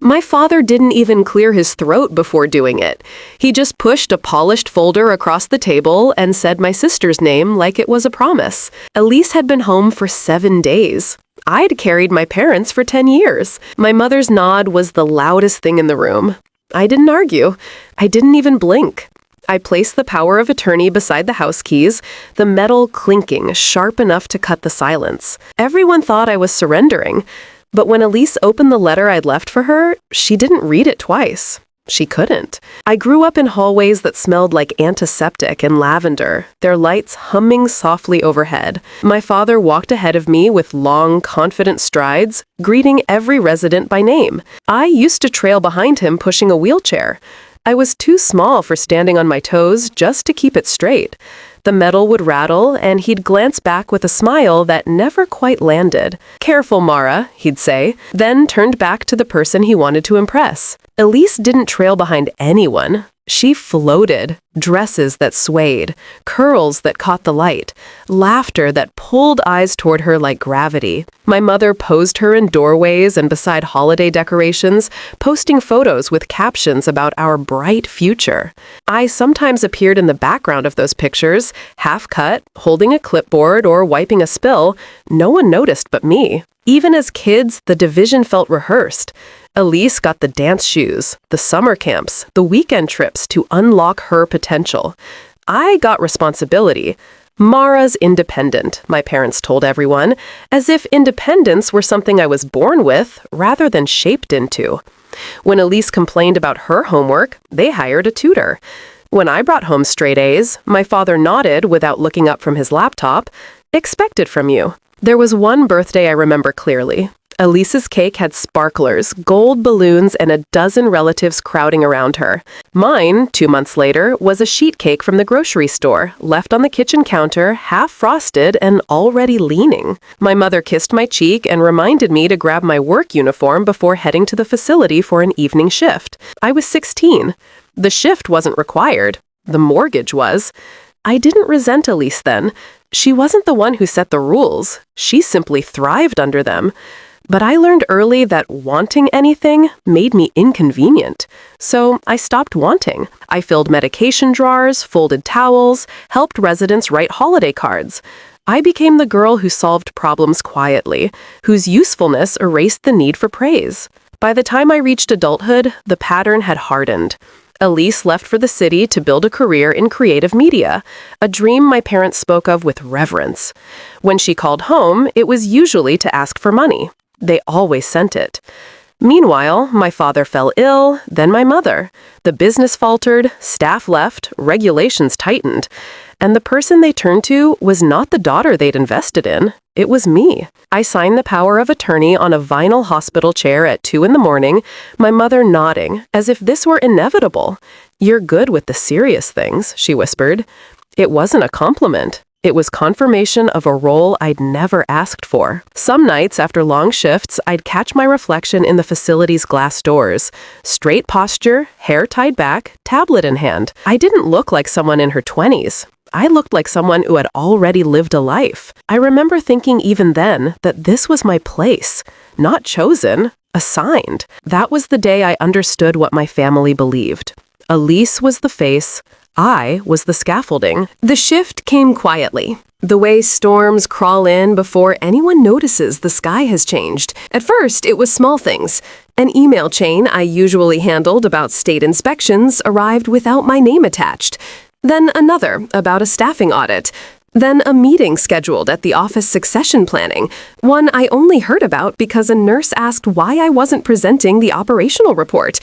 My father didn't even clear his throat before doing it. He just pushed a polished folder across the table and said my sister's name like it was a promise. Elise had been home for 7 days. I'd carried my parents for 10 years. My mother's nod was the loudest thing in the room. I didn't argue. I didn't even blink. I placed the power of attorney beside the house keys, the metal clinking sharp enough to cut the silence. Everyone thought I was surrendering. But when Elise opened the letter I'd left for her, she didn't read it twice. She couldn't. I grew up in hallways that smelled like antiseptic and lavender, their lights humming softly overhead. My father walked ahead of me with long, confident strides, greeting every resident by name. I used to trail behind him pushing a wheelchair. I was too small for standing on my toes just to keep it straight. The metal would rattle, and he'd glance back with a smile that never quite landed. "Careful, Mara," he'd say, then turned back to the person he wanted to impress. Elise didn't trail behind anyone. She floated, dresses that swayed, curls that caught the light, laughter that pulled eyes toward her like gravity. My mother posed her in doorways and beside holiday decorations, posting photos with captions about our bright future. I sometimes appeared in the background of those pictures, half-cut, holding a clipboard or wiping a spill. No one noticed but me. Even as kids, the division felt rehearsed. Elise got the dance shoes, the summer camps, the weekend trips to unlock her potential. I got responsibility. Mara's independent, my parents told everyone, as if independence were something I was born with rather than shaped into. When Elise complained about her homework, they hired a tutor. When I brought home straight A's, my father nodded without looking up from his laptop. "Expected from you." There was one birthday I remember clearly. Elise's cake had sparklers, gold balloons, and a dozen relatives crowding around her. Mine, 2 months later, was a sheet cake from the grocery store, left on the kitchen counter, half frosted and already leaning. My mother kissed my cheek and reminded me to grab my work uniform before heading to the facility for an evening shift. I was 16. The shift wasn't required. The mortgage was. I didn't resent Elise then. She wasn't the one who set the rules. She simply thrived under them. But I learned early that wanting anything made me inconvenient. So I stopped wanting. I filled medication drawers, folded towels, helped residents write holiday cards. I became the girl who solved problems quietly, whose usefulness erased the need for praise. By the time I reached adulthood, the pattern had hardened. Elise left for the city to build a career in creative media, a dream my parents spoke of with reverence. When she called home, it was usually to ask for money. They always sent it. Meanwhile, my father fell ill, then my mother. The business faltered, staff left, regulations tightened. And the person they turned to was not the daughter they'd invested in. It was me. I signed the power of attorney on a vinyl hospital chair at 2 a.m, my mother nodding, as if this were inevitable. "You're good with the serious things," she whispered. It wasn't a compliment. It was confirmation of a role I'd never asked for. Some nights after long shifts, I'd catch my reflection in the facility's glass doors. Straight posture, hair tied back, tablet in hand. I didn't look like someone in her 20s. I looked like someone who had already lived a life. I remember thinking even then that this was my place. Not chosen, assigned. That was the day I understood what my family believed. Elise was the face. I was the scaffolding. The shift came quietly. The way storms crawl in before anyone notices the sky has changed. At first, it was small things. An email chain I usually handled about state inspections arrived without my name attached. Then another about a staffing audit. Then a meeting scheduled at the office succession planning, one I only heard about because a nurse asked why I wasn't presenting the operational report.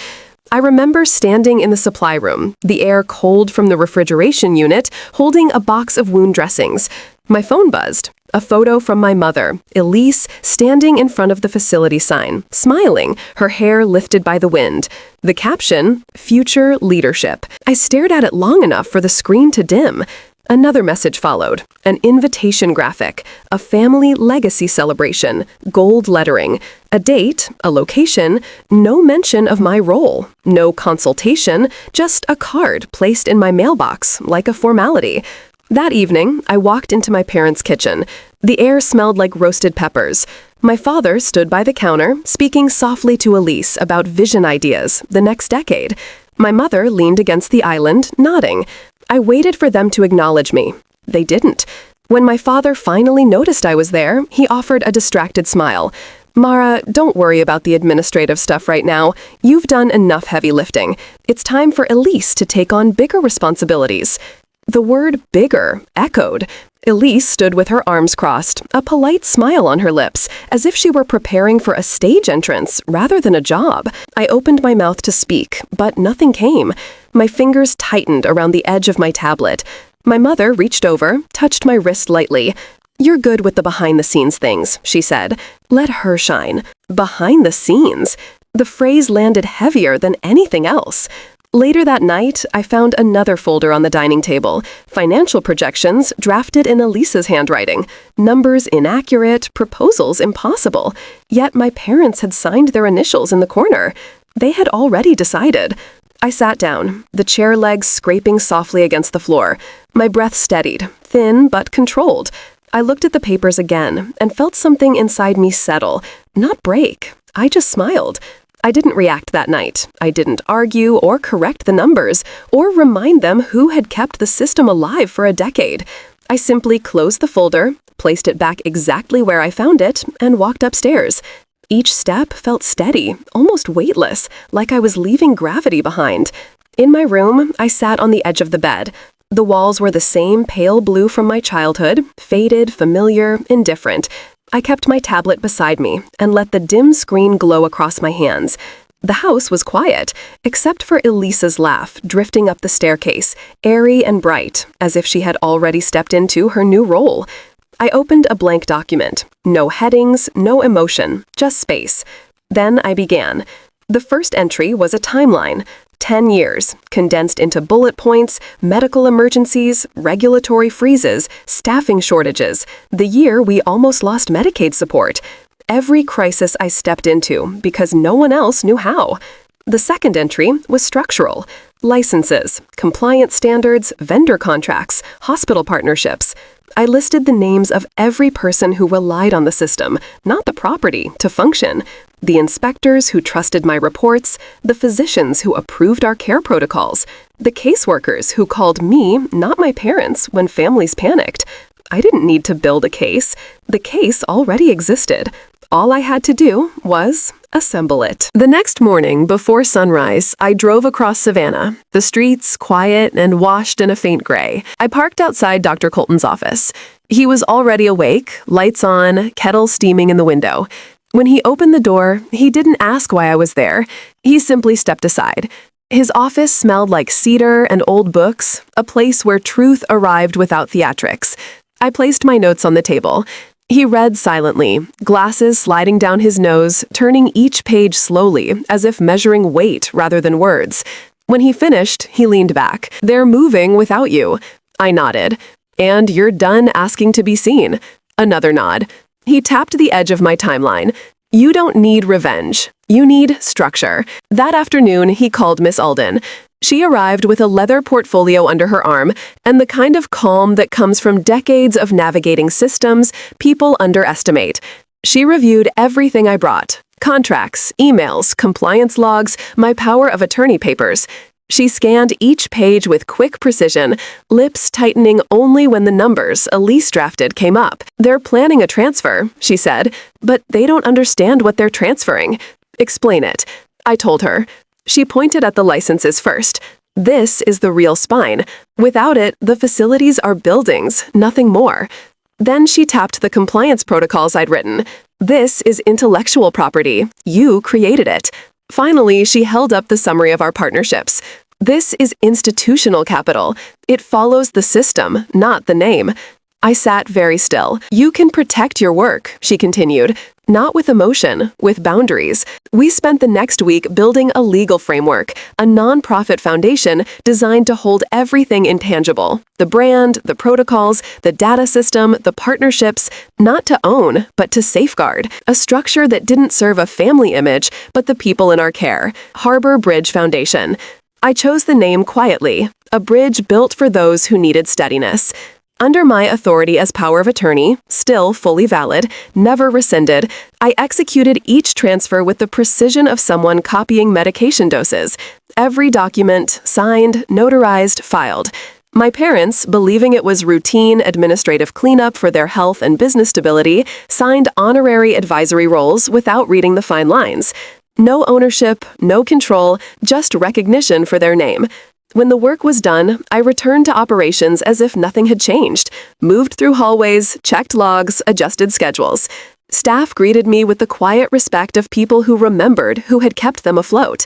I remember standing in the supply room, the air cold from the refrigeration unit, holding a box of wound dressings. My phone buzzed. A photo from my mother, Elise, standing in front of the facility sign, smiling, her hair lifted by the wind. The caption, "Future Leadership." I stared at it long enough for the screen to dim. Another message followed, an invitation graphic, a family legacy celebration, gold lettering, a date, a location, no mention of my role, no consultation, just a card placed in my mailbox, like a formality. That evening, I walked into my parents' kitchen. The air smelled like roasted peppers. My father stood by the counter, speaking softly to Elise about vision ideas, the next decade. My mother leaned against the island, nodding. I waited for them to acknowledge me. They didn't. When my father finally noticed I was there, he offered a distracted smile. "Mara, don't worry about the administrative stuff right now. You've done enough heavy lifting. It's time for Elise to take on bigger responsibilities." The word bigger echoed. Elise stood with her arms crossed, a polite smile on her lips, as if she were preparing for a stage entrance rather than a job. I opened my mouth to speak, but nothing came. My fingers tightened around the edge of my tablet. My mother reached over, touched my wrist lightly. "You're good with the behind-the-scenes things," she said. "Let her shine." Behind the scenes? The phrase landed heavier than anything else. Later that night, I found another folder on the dining table. Financial projections drafted in Elise's handwriting. Numbers inaccurate, proposals impossible. Yet my parents had signed their initials in the corner. They had already decided. I sat down, the chair legs scraping softly against the floor. My breath steadied, thin but controlled. I looked at the papers again and felt something inside me settle, not break. I just smiled. I didn't react that night. I didn't argue or correct the numbers or remind them who had kept the system alive for a decade. I simply closed the folder, placed it back exactly where I found it, and walked upstairs. Each step felt steady, almost weightless, like I was leaving gravity behind. In my room, I sat on the edge of the bed. The walls were the same pale blue from my childhood, faded, familiar, indifferent. I kept my tablet beside me and let the dim screen glow across my hands. The house was quiet, except for Elise's laugh drifting up the staircase, airy and bright, as if she had already stepped into her new role. I opened a blank document. No headings, no emotion, just space. Then I began. The first entry was a timeline. 10 years, condensed into bullet points, medical emergencies, regulatory freezes, staffing shortages, the year we almost lost Medicaid support. Every crisis I stepped into because no one else knew how. The second entry was structural. Licenses, compliance standards, vendor contracts, hospital partnerships. I listed the names of every person who relied on the system, not the property, to function. The inspectors who trusted my reports, the physicians who approved our care protocols, the caseworkers who called me, not my parents, when families panicked. I didn't need to build a case. The case already existed. All I had to do was assemble it. The next morning, before sunrise, I drove across Savannah, the streets quiet and washed in a faint gray. I parked outside Dr. Colton's office. He was already awake, lights on, kettle steaming in the window. When he opened the door, he didn't ask why I was there. He simply stepped aside. His office smelled like cedar and old books, a place where truth arrived without theatrics. I placed my notes on the table. He read silently, glasses sliding down his nose, turning each page slowly, as if measuring weight rather than words. When he finished, he leaned back. "They're moving without you." I nodded. "And you're done asking to be seen." Another nod. He tapped the edge of my timeline. "You don't need revenge. You need structure." That afternoon, he called Miss Alden. She arrived with a leather portfolio under her arm and the kind of calm that comes from decades of navigating systems people underestimate. She reviewed everything I brought: contracts, emails, compliance logs, my power of attorney papers. She scanned each page with quick precision, lips tightening only when the numbers Elise drafted came up. "They're planning a transfer," she said, "but they don't understand what they're transferring." "Explain it," I told her. She pointed at the licenses first. "This is the real spine. Without it, the facilities are buildings, nothing more." Then she tapped the compliance protocols I'd written. "This is intellectual property. You created it." Finally, she held up the summary of our partnerships. "This is institutional capital. It follows the system, not the name." I sat very still. "You can protect your work," she continued. "Not with emotion, with boundaries." We spent the next week building a legal framework, a nonprofit foundation designed to hold everything intangible: the brand, the protocols, the data system, the partnerships, not to own, but to safeguard. A structure that didn't serve a family image, but the people in our care. Harbor Bridge Foundation. I chose the name quietly, a bridge built for those who needed steadiness. Under my authority as power of attorney, still fully valid, never rescinded, I executed each transfer with the precision of someone copying medication doses. Every document, signed, notarized, filed. My parents, believing it was routine administrative cleanup for their health and business stability, signed honorary advisory roles without reading the fine lines. No ownership, no control, just recognition for their name. When the work was done, I returned to operations as if nothing had changed, moved through hallways, checked logs, adjusted schedules. Staff greeted me with the quiet respect of people who remembered who had kept them afloat.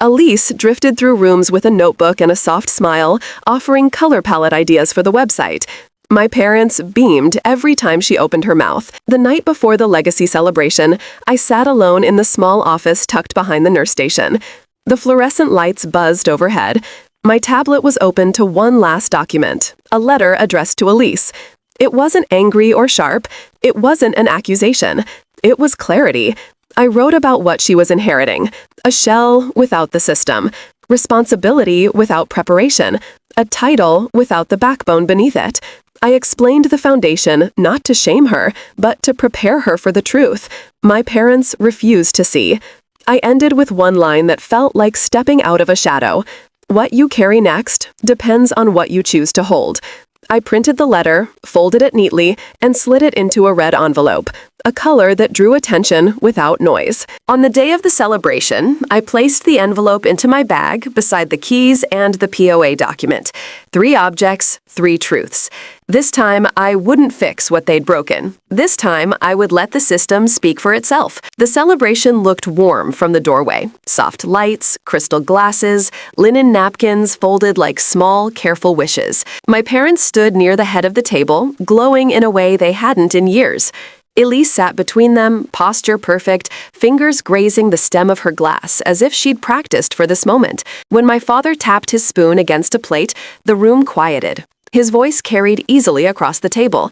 Elise drifted through rooms with a notebook and a soft smile, offering color palette ideas for the website. My parents beamed every time she opened her mouth. The night before the legacy celebration, I sat alone in the small office tucked behind the nurse station. The fluorescent lights buzzed overhead. My tablet was open to one last document, a letter addressed to Elise. It wasn't angry or sharp. It wasn't an accusation. It was clarity. I wrote about what she was inheriting. A shell without the system. Responsibility without preparation. A title without the backbone beneath it. I explained the foundation not to shame her, but to prepare her for the truth. My parents refused to see. I ended with one line that felt like stepping out of a shadow. What you carry next depends on what you choose to hold. I printed the letter, folded it neatly, and slid it into a red envelope, a color that drew attention without noise. On the day of the celebration, I placed the envelope into my bag beside the keys and the POA document. 3 objects, 3 truths. This time, I wouldn't fix what they'd broken. This time, I would let the system speak for itself. The celebration looked warm from the doorway. Soft lights, crystal glasses, linen napkins folded like small, careful wishes. My parents stood near the head of the table, glowing in a way they hadn't in years. Elise sat between them, posture perfect, fingers grazing the stem of her glass as if she'd practiced for this moment. When my father tapped his spoon against a plate, the room quieted. His voice carried easily across the table.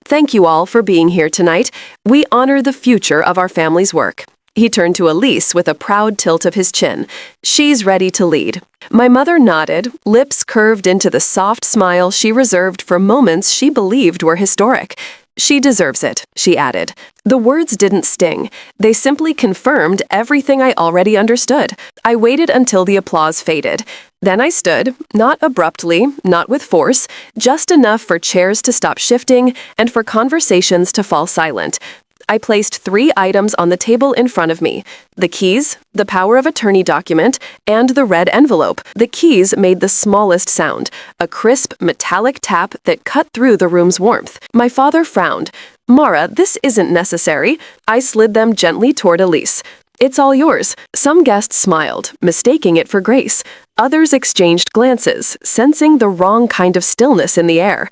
"Thank you all for being here tonight. We honor the future of our family's work." He turned to Elise with a proud tilt of his chin. "She's ready to lead." My mother nodded, lips curved into the soft smile she reserved for moments she believed were historic. "She deserves it," she added. The words didn't sting. They simply confirmed everything I already understood. I waited until the applause faded. Then I stood, not abruptly, not with force, just enough for chairs to stop shifting and for conversations to fall silent. I placed 3 items on the table in front of me: the keys, the power of attorney document, and the red envelope. The keys made the smallest sound, a crisp, metallic tap that cut through the room's warmth. My father frowned. "Mara, this isn't necessary." I slid them gently toward Elise. "It's all yours." Some guests smiled, mistaking it for grace. Others exchanged glances, sensing the wrong kind of stillness in the air.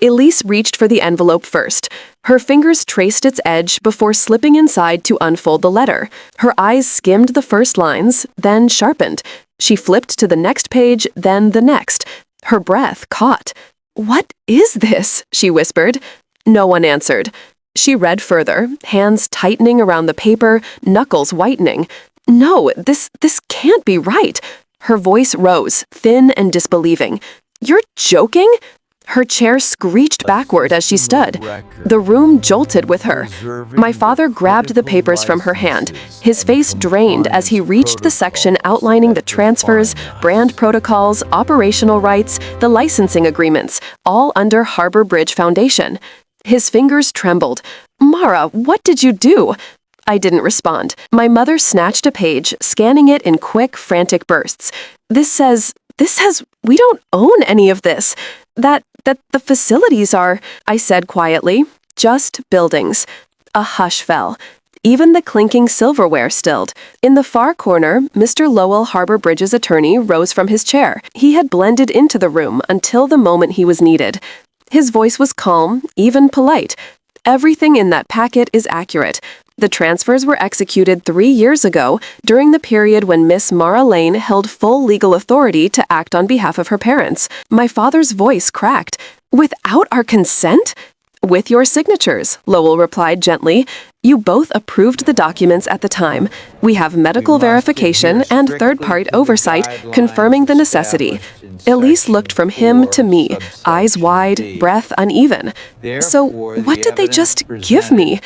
Elise reached for the envelope first. Her fingers traced its edge before slipping inside to unfold the letter. Her eyes skimmed the first lines, then sharpened. She flipped to the next page, then the next. Her breath caught. "What is this?" she whispered. No one answered. She read further, hands tightening around the paper, knuckles whitening. "No, this can't be right." Her voice rose, thin and disbelieving. "You're joking?" Her chair screeched backward as she stood. The room jolted with her. My father grabbed the papers from her hand. His face drained as he reached the section outlining the transfers, brand protocols, operational rights, the licensing agreements, all under Harbor Bridge Foundation. His fingers trembled. "Mara, what did you do?" I didn't respond. My mother snatched a page, scanning it in quick, frantic bursts. This says we don't own any of this. That the facilities are," I said quietly, "just buildings." A hush fell. Even the clinking silverware stilled. In the far corner, Mr. Lowell Harbor Bridge's attorney rose from his chair. He had blended into the room until the moment he was needed. His voice was calm, even polite. "Everything in that packet is accurate. The transfers were executed 3 years ago, during the period when Miss Mara Lane held full legal authority to act on behalf of her parents." My father's voice cracked. "Without our consent?" "With your signatures," Lowell replied gently. "You both approved the documents at the time. We have medical verification and third-party oversight confirming the necessity." Elise looked from him to me, eyes wide, breath uneven. So, what did they just give me?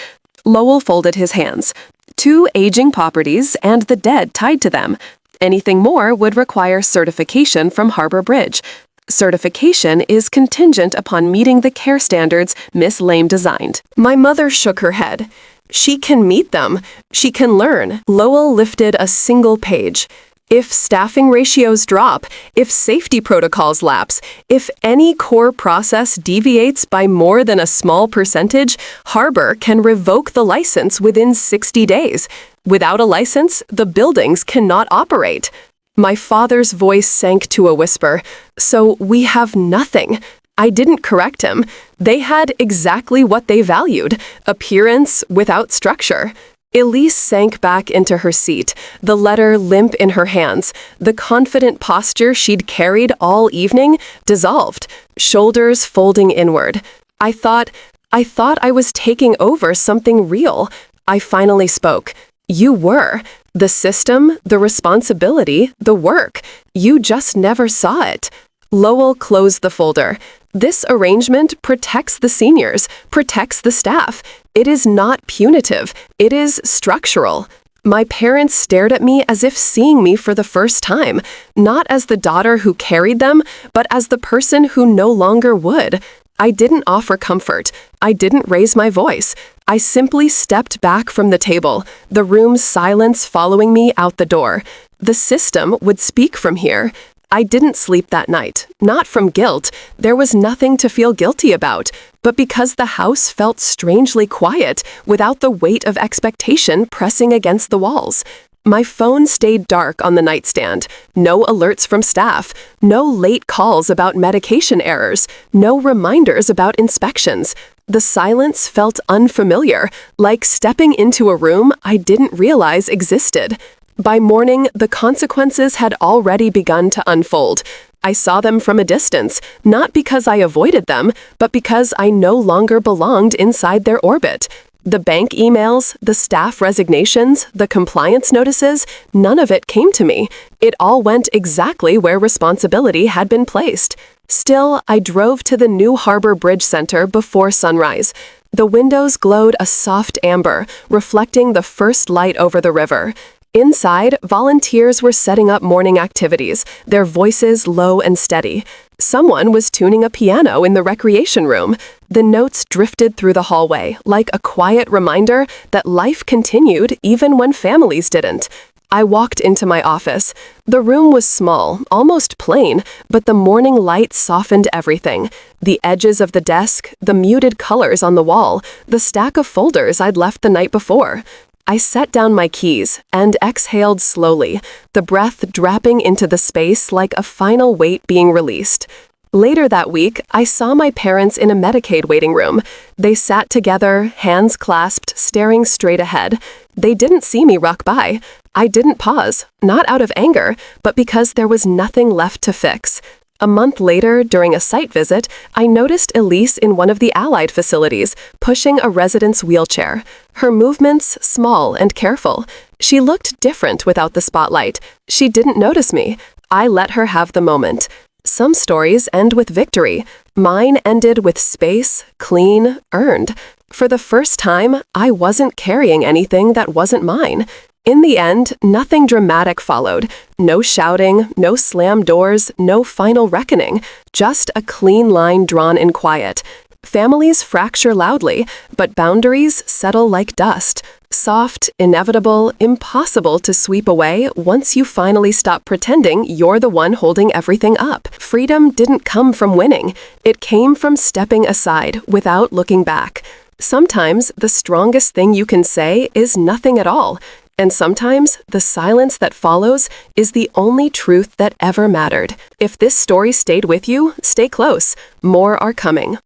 Lowell folded his hands. 2 aging properties and the dead tied to them. Anything more would require certification from Harbor Bridge. Certification is contingent upon meeting the care standards Miss Lame designed. My mother shook her head. She can meet them. She can learn. Lowell lifted a single page. If staffing ratios drop, if safety protocols lapse, if any core process deviates by more than a small percentage, Harbor can revoke the license within 60 days. Without a license, the buildings cannot operate. My father's voice sank to a whisper. So we have nothing. I didn't correct him. They had exactly what they valued, appearance without structure. Elise sank back into her seat, the letter limp in her hands. The confident posture she'd carried all evening dissolved, shoulders folding inward. I thought I was taking over something real. I finally spoke. You were. The system, the responsibility, the work. You just never saw it. Lowell closed the folder. This arrangement protects the seniors, protects the staff. It is not punitive. It is structural. My parents stared at me as if seeing me for the first time, not as the daughter who carried them, but as the person who no longer would. I didn't offer comfort. I didn't raise my voice. I simply stepped back from the table, the room's silence following me out the door. The system would speak from here. I didn't sleep that night, not from guilt. There was nothing to feel guilty about, but because the house felt strangely quiet, without the weight of expectation pressing against the walls. My phone stayed dark on the nightstand. No alerts from staff. No late calls about medication errors. No reminders about inspections. The silence felt unfamiliar, like stepping into a room I didn't realize existed. By morning, the consequences had already begun to unfold. I saw them from a distance, not because I avoided them, but because I no longer belonged inside their orbit. The bank emails, the staff resignations, the compliance notices, none of it came to me. It all went exactly where responsibility had been placed. Still, I drove to the new Harbor Bridge Center before sunrise. The windows glowed a soft amber, reflecting the first light over the river. Inside, volunteers were setting up morning activities, their voices low and steady. Someone was tuning a piano in the recreation room. The notes drifted through the hallway, like a quiet reminder that life continued even when families didn't. I walked into my office. The room was small, almost plain, but the morning light softened everything. The edges of the desk, the muted colors on the wall, the stack of folders I'd left the night before. I set down my keys and exhaled slowly, the breath dropping into the space like a final weight being released. Later that week, I saw my parents in a Medicaid waiting room. They sat together, hands clasped, staring straight ahead. They didn't see me rock by. I didn't pause, not out of anger, but because there was nothing left to fix. A month later, during a site visit, I noticed Elise in one of the Allied facilities, pushing a resident's wheelchair. Her movements small and careful. She looked different without the spotlight. She didn't notice me. I let her have the moment. Some stories end with victory. Mine ended with space, clean, earned. For the first time, I wasn't carrying anything that wasn't mine. In the end, nothing dramatic followed. No shouting, no slammed doors, no final reckoning. Just a clean line drawn in quiet. Families fracture loudly, but boundaries settle like dust. Soft, inevitable, impossible to sweep away once you finally stop pretending you're the one holding everything up. Freedom didn't come from winning. It came from stepping aside without looking back. Sometimes the strongest thing you can say is nothing at all. And sometimes the silence that follows is the only truth that ever mattered. If this story stayed with you, stay close. More are coming.